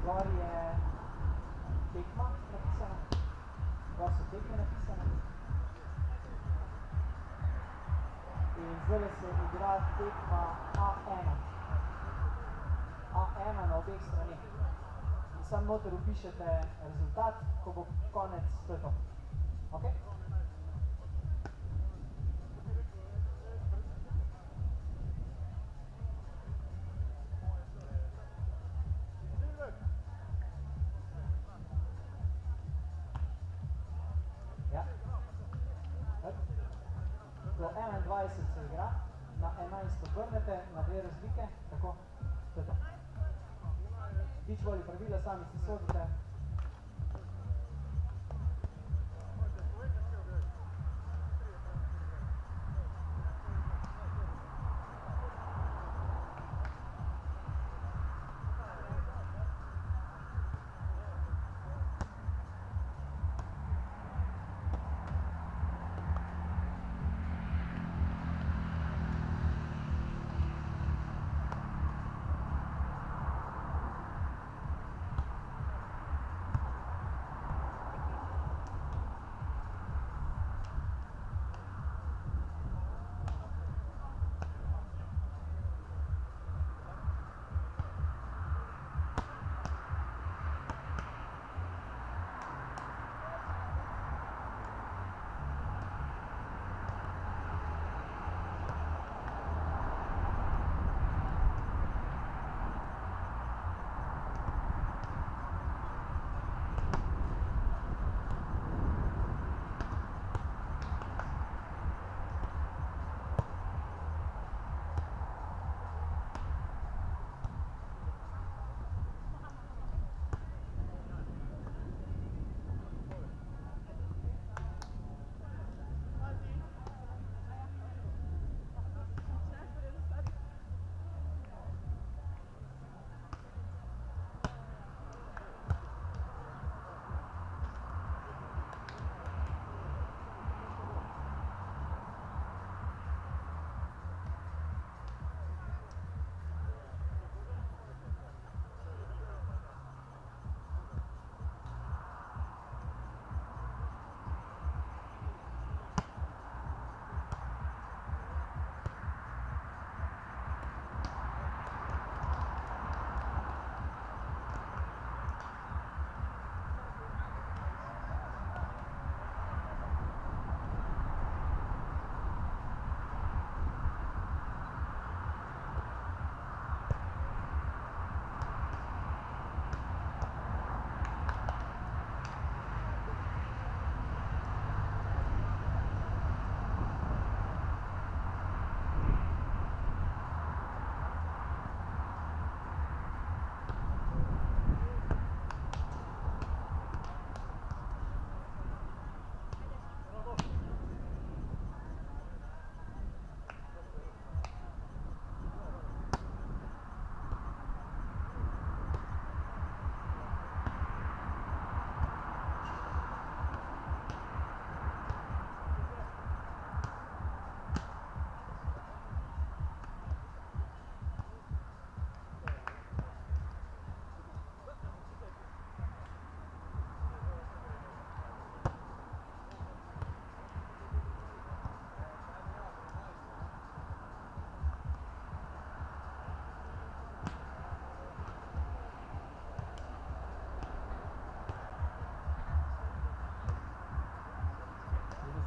gor je tekma napisana, gor so tekme napisane. In zdaj se igra tekma A1. A1 na obeh straneh. In sam noter upišete rezultat, ko bo konec, to je to. Ok? Ja. Do 21 se igra, na 11 obrnete, na 2 razlike, tako, to je to. Beach volley pravila, sami si sodite.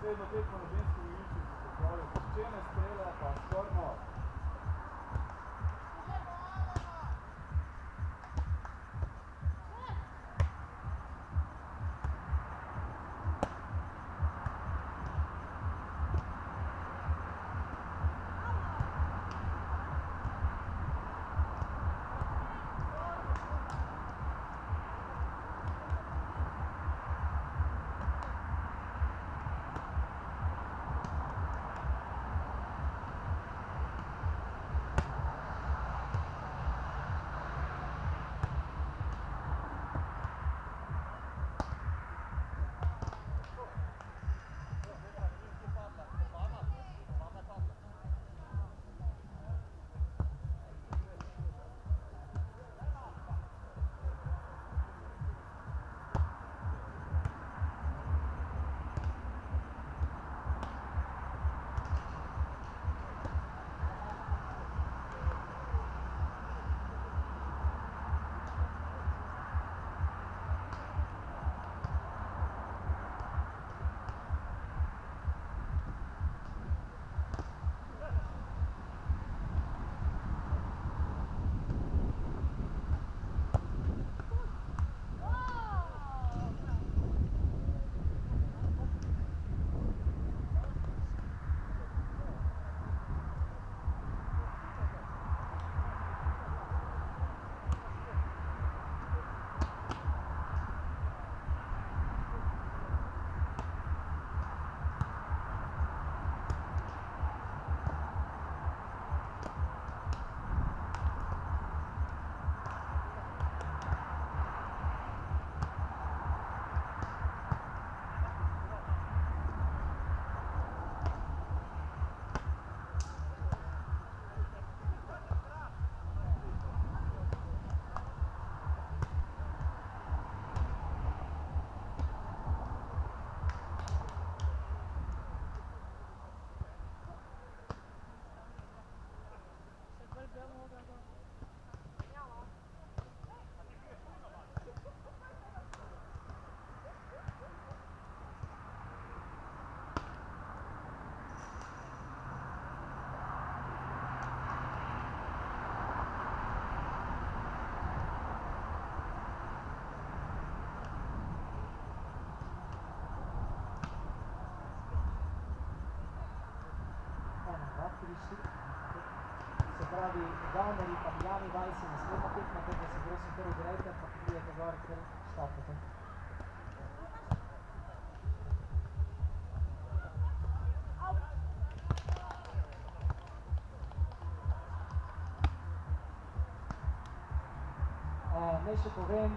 Naslednjo tekmo na ženskem igrišču se pripravljajo peščene strele pa škorno. 2, 3, 4. Se pravi, Gaunerji pa Miami Vice je naslednja tekma, tako da se prosim kar ogrejte, pa pridete gor, kar štartate. Naj še povem,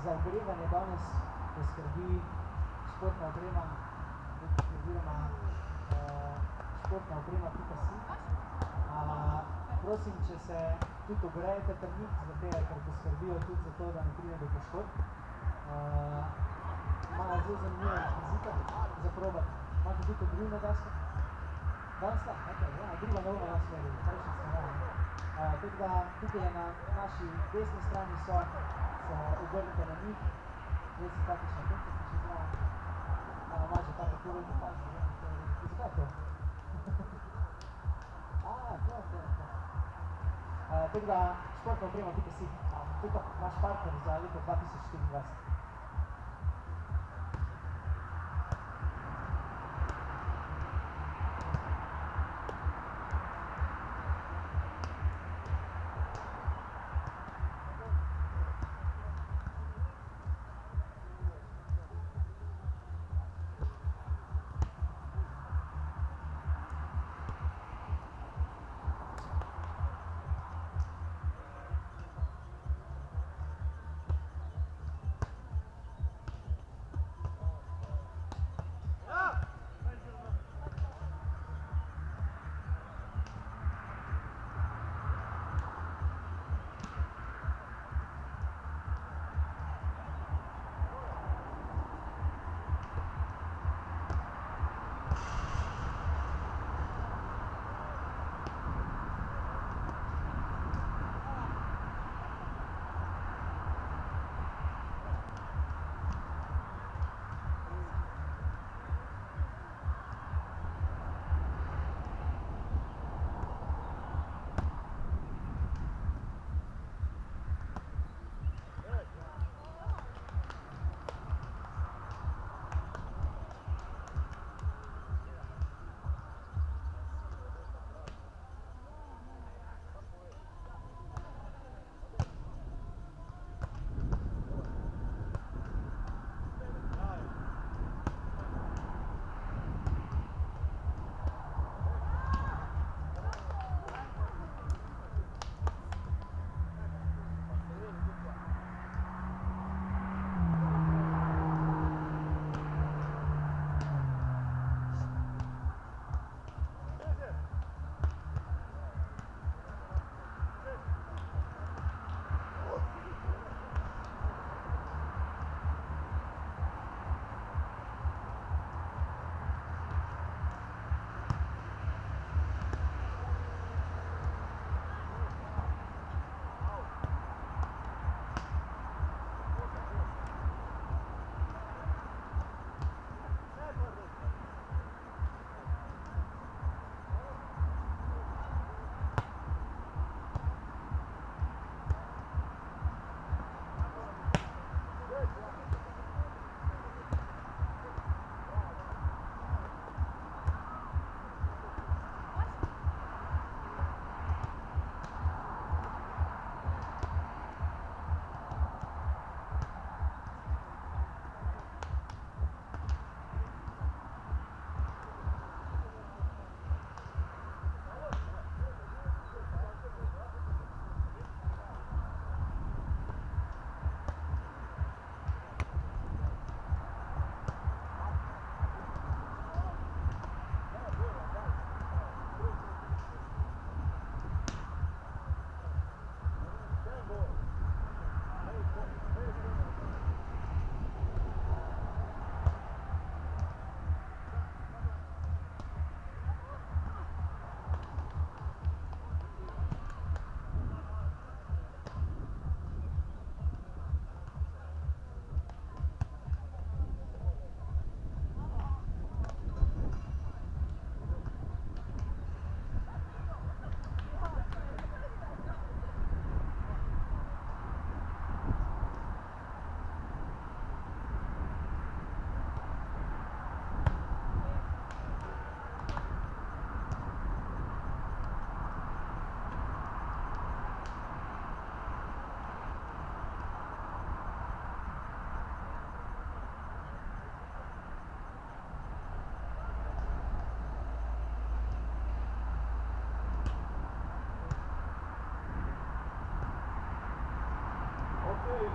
za ogrevanje danes poskrbi športna oprema oziroma športna oprema.si. Prosim, če se tudi ogrejete trnik, ker poskrbijo tudi za to, da ne pride do poškodb. Imajo zelo zanimivo rekvizito za probat. Imate tudi ogrivno desko? Danes da? Okay, ja, druga novna nas meri, prejšnji smo imeli. Tako da tukaj na naši desni strani so, se obrnite na njih, zdaj si taktična tekta, ste še zraven. Ima že tako porodni pas, zakaj to? Tako da športna oprema.si, to je pa naš partner za leto 2024.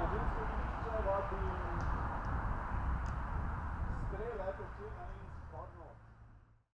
na žensko igrišče, vabim strele, pečena in spodno